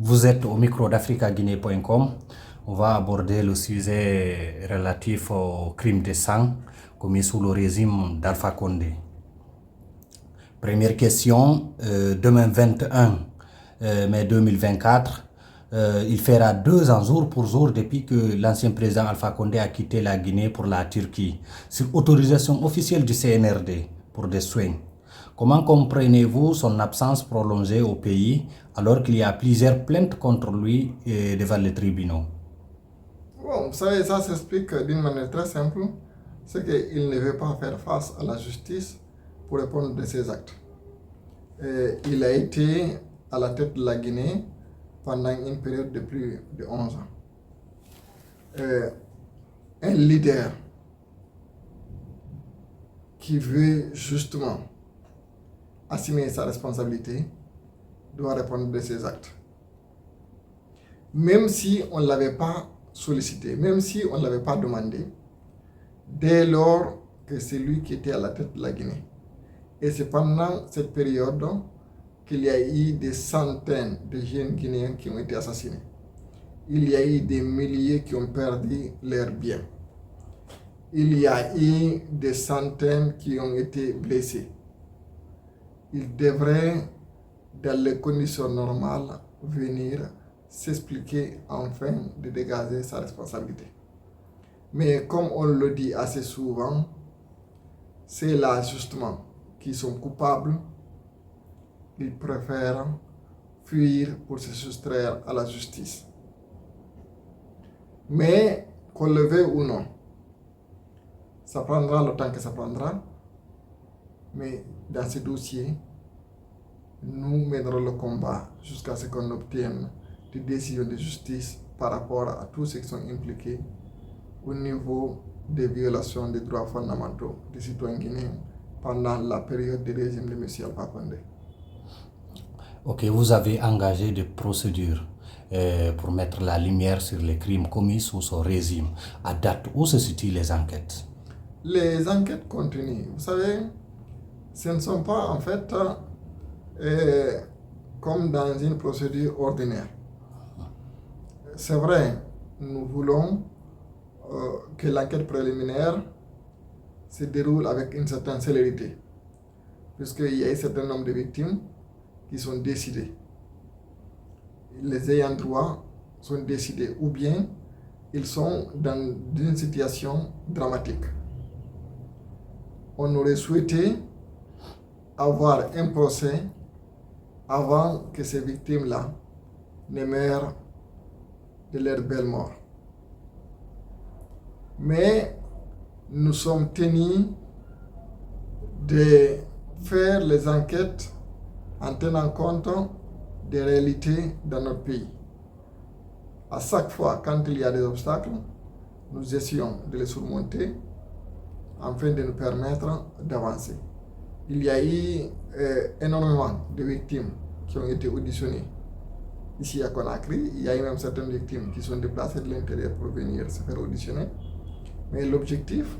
Vous êtes au micro d'africaguinée.com. On va aborder le sujet relatif au crime de sang commis sous le régime d'Alpha Condé. Première question, demain 21 mai 2024, il fera 2 ans jour pour jour depuis que l'ancien président Alpha Condé a quitté la Guinée pour la Turquie, sur autorisation officielle du CNRD pour des soins. Comment comprenez-vous son absence prolongée au pays alors qu'il y a plusieurs plaintes contre lui devant les tribunaux? Bon, vous savez, ça s'explique d'une manière très simple, c'est qu'il ne veut pas faire face à la justice pour répondre de ses actes. Il a été à la tête de la Guinée pendant une période de plus de 11 ans. Un leader qui veut justement assumer sa responsabilité doit répondre de ses actes. Même si on ne l'avait pas sollicité, même si on ne l'avait pas demandé, dès lors que c'est lui qui était à la tête de la Guinée. Et c'est pendant cette période qu'il y a eu des centaines de jeunes Guinéens qui ont été assassinés. Il y a eu des milliers qui ont perdu leurs biens. Il y a eu des centaines qui ont été blessés. Il devrait, dans les conditions normales, venir s'expliquer afin de dégager sa responsabilité. Mais comme on le dit assez souvent, c'est là justement qui sont coupables, ils préfèrent fuir pour se soustraire à la justice. Mais qu'on le veuille ou non, ça prendra le temps que ça prendra, mais dans ce dossier, nous mènerons le combat jusqu'à ce qu'on obtienne des décisions de justice par rapport à tous ceux qui sont impliqués au niveau des violations des droits fondamentaux des citoyens guinéens pendant la période du régime de M. Alpha Condé. Ok, vous avez engagé des procédures pour mettre la lumière sur les crimes commis sous ce régime. À date, où se situent les enquêtes? Les enquêtes continuent. Vous savez, ce ne sont pas en fait comme dans une procédure ordinaire. C'est vrai, nous voulons que l'enquête préliminaire se déroule avec une certaine célérité, puisqu'il y a un certain nombre de victimes qui sont décidées. Les ayants droit sont décidés, ou bien ils sont dans une situation dramatique. On aurait souhaité avoir un procès avant que ces victimes-là ne meurent de leur belle mort. Mais nous sommes tenus de faire les enquêtes en tenant compte des réalités dans notre pays. À chaque fois, quand il y a des obstacles, nous essayons de les surmonter afin de nous permettre d'avancer. Il y a eu énormément de victimes qui ont été auditionnées ici à Conakry. Il y a eu même certaines victimes qui sont déplacées de l'intérieur pour venir se faire auditionner. Mais l'objectif,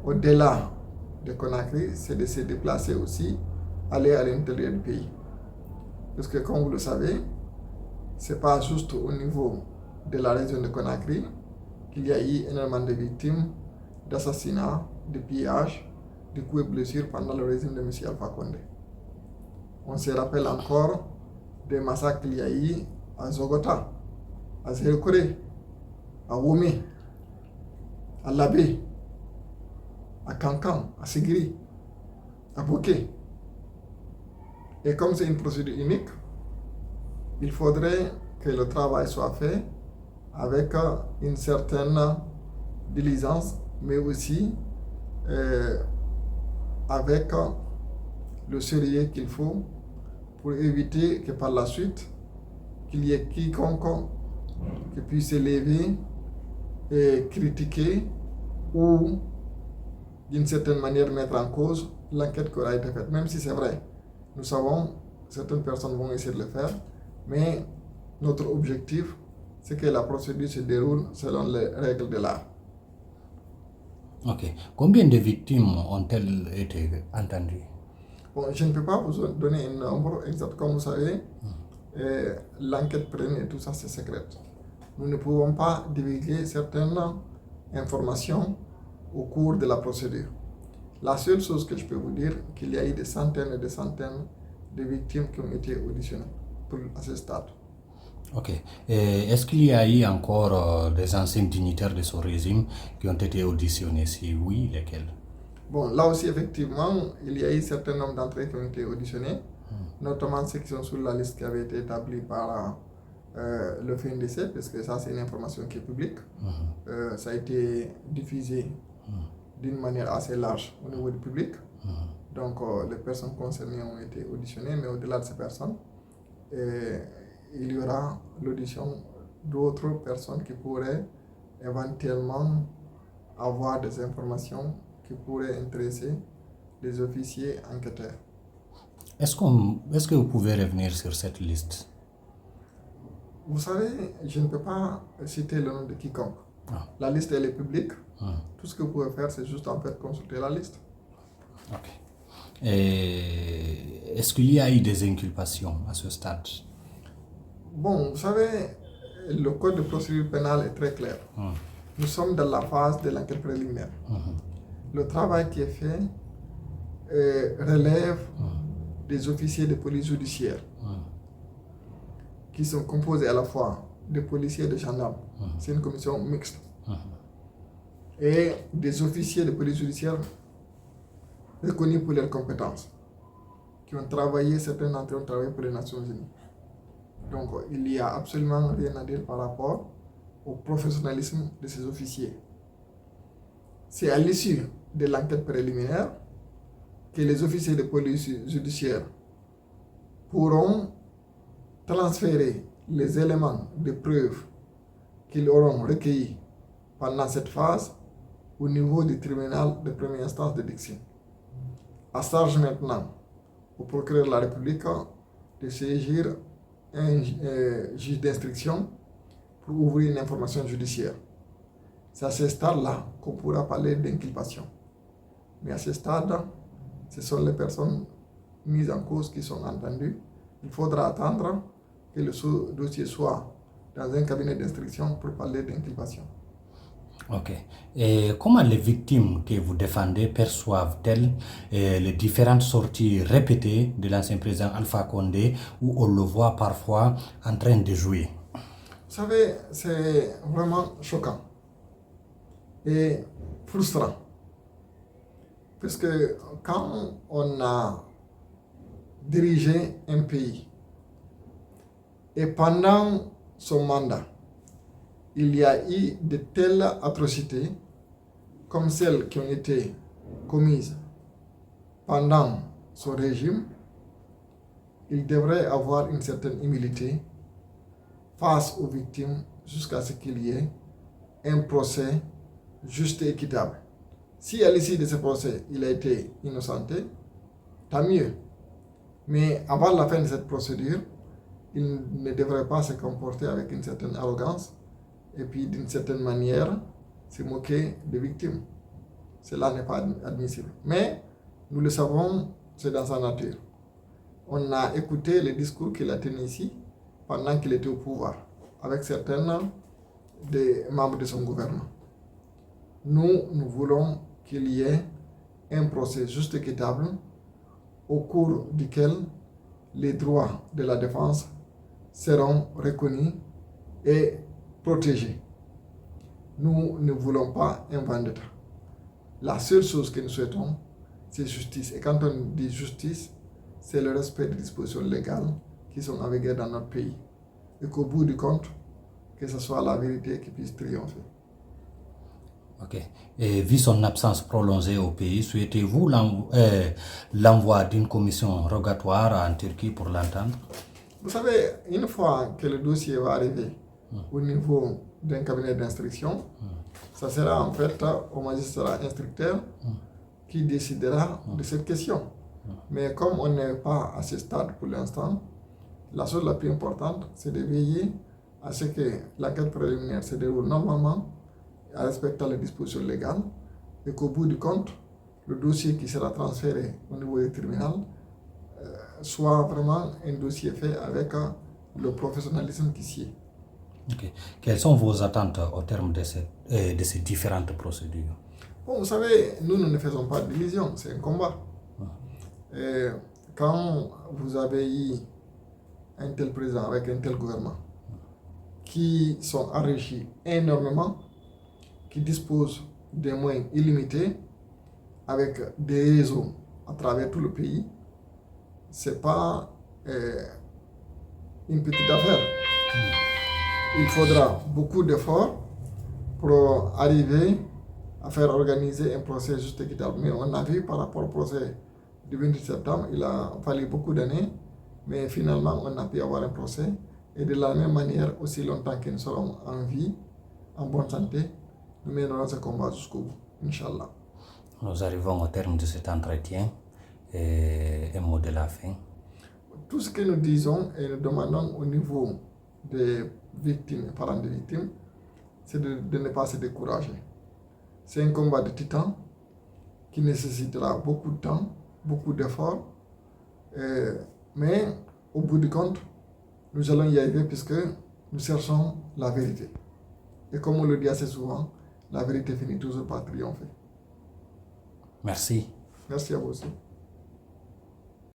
au-delà de Conakry, c'est de se déplacer aussi, aller à l'intérieur du pays. Parce que comme vous le savez, ce n'est pas juste au niveau de la région de Conakry qu'il y a eu énormément de victimes d'assassinats, de pillages, de coups et blessures pendant le régime de M. Alpha Condé. On se rappelle encore des massacres qu'il y a eu à Zogota, à Zérekore, à Womé, à Labé, à Cancan, à Sigiri, à Bouquet. Et comme c'est une procédure unique, il faudrait que le travail soit fait avec une certaine diligence, mais aussi avec le sérieux qu'il faut pour éviter que par la suite, qu'il y ait quiconque qui puisse s'élever et critiquer ou d'une certaine manière mettre en cause l'enquête qui aura été faite. Même si c'est vrai, nous savons, certaines personnes vont essayer de le faire, mais notre objectif, c'est que la procédure se déroule selon les règles de l'art. Ok. Combien de victimes ont-elles été entendues? Bon, je ne peux pas vous donner un nombre exact. Comme vous savez, l'enquête préliminaire et tout ça, c'est secret. Nous ne pouvons pas divulguer certaines informations au cours de la procédure. La seule chose que je peux vous dire, qu'il y a eu des centaines et des centaines de victimes qui ont été auditionnées à ce stade. Ok. Est-ce qu'il y a eu encore des anciens dignitaires de ce régime qui ont été auditionnés? Si oui, lesquels? Bon, là aussi, effectivement, il y a eu certains nombres d'entre eux qui ont été auditionnés, notamment ceux qui sont sur la liste qui avait été établie par le FNDC, parce que ça, c'est une information qui est publique. Ça a été diffusé d'une manière assez large au niveau du public. Donc, les personnes concernées ont été auditionnées, mais au-delà de ces personnes, il y aura l'audition d'autres personnes qui pourraient éventuellement avoir des informations qui pourraient intéresser les officiers enquêteurs. Est-ce que vous pouvez revenir sur cette liste? Vous savez, je ne peux pas citer le nom de quiconque. La liste, elle est publique. Tout ce que vous pouvez faire, c'est juste en fait consulter la liste. Ok. Est-ce qu'il y a eu des inculpations à ce stade? Bon, vous savez, le code de procédure pénale est très clair. Nous sommes dans la phase de l'enquête préliminaire. Le travail qui est fait relève des officiers de police judiciaire qui sont composés à la fois de policiers et de gendarmes. C'est une commission mixte. Et des officiers de police judiciaire reconnus pour leurs compétences, qui ont travaillé, certains d'entre eux ont travaillé pour les Nations Unies. Donc, il n'y a absolument rien à dire par rapport au professionnalisme de ces officiers. C'est à l'issue de l'enquête préliminaire que les officiers de police judiciaire pourront transférer les éléments de preuve qu'ils auront recueillis pendant cette phase au niveau du tribunal de première instance de Dixine. À charge maintenant au procureur de la République de saisir un juge d'instruction pour ouvrir une information judiciaire. C'est à ce stade-là qu'on pourra parler d'inculpation. Mais à ce stade, ce sont les personnes mises en cause qui sont entendues. Il faudra attendre que le dossier soit dans un cabinet d'instruction pour parler d'inculpation. Ok. Et comment les victimes que vous défendez perçoivent-elles les différentes sorties répétées de l'ancien président Alpha Condé où on le voit parfois en train de jouer? Vous savez, c'est vraiment choquant et frustrant. Parce que quand on a dirigé un pays et pendant son mandat, il y a eu de telles atrocités comme celles qui ont été commises pendant son régime, il devrait avoir une certaine humilité face aux victimes jusqu'à ce qu'il y ait un procès juste et équitable. Si à l'issue de ce procès, il a été innocenté, tant mieux. Mais avant la fin de cette procédure, il ne devrait pas se comporter avec une certaine arrogance et puis d'une certaine manière se moquer des victimes. Cela n'est pas admissible. Mais nous le savons, c'est dans sa nature. On a écouté les discours qu'il a tenus ici pendant qu'il était au pouvoir, avec certains des membres de son gouvernement. Nous voulons qu'il y ait un procès juste et équitable au cours duquel les droits de la défense seront reconnus et protégés. Nous ne voulons pas un vendetta. La seule chose que nous souhaitons, c'est justice. Et quand on dit justice, c'est le respect des dispositions légales qui sont en vigueur dans notre pays. Et qu'au bout du compte, que ce soit la vérité qui puisse triompher. Ok. Et vu son absence prolongée au pays, souhaitez-vous l'envoi d'une commission rogatoire en Turquie pour l'entendre? Vous savez, une fois que le dossier va arriver au niveau d'un cabinet d'instruction, ça sera en fait au magistrat instructeur qui décidera de cette question. Mais comme on n'est pas à ce stade pour l'instant, la chose la plus importante, c'est de veiller à ce que l'enquête préliminaire se déroule normalement, en respectant les dispositions légales, et qu'au bout du compte, le dossier qui sera transféré au niveau du tribunal soit vraiment un dossier fait avec le professionnalisme qui s'y est. Okay. Quelles sont vos attentes au terme de ces différentes procédures? Bon, vous savez, nous ne faisons pas d'illusions, c'est un combat. Et quand vous avez eu un tel président avec un tel gouvernement qui sont enrichis énormément, qui disposent des moyens illimités, avec des réseaux à travers tout le pays, c'est pas une petite affaire. Il faudra beaucoup d'efforts pour arriver à faire organiser un procès juste équitable. Mais on a vu par rapport au procès du 28 septembre, il a fallu beaucoup d'années, mais finalement on a pu avoir un procès. Et de la même manière, aussi longtemps que nous serons en vie, en bonne santé, nous mènerons ce combat jusqu'au bout, Inch'Allah. Nous arrivons au terme de cet entretien. Et un mot de la fin. Tout ce que nous disons et nous demandons au niveau des victimes et parents des victimes, c'est de ne pas se décourager. C'est un combat de titans qui nécessitera beaucoup de temps, beaucoup d'efforts, mais au bout du compte, nous allons y arriver puisque nous cherchons la vérité. Et comme on le dit assez souvent, la vérité finit toujours par triompher. Merci. Merci à vous aussi.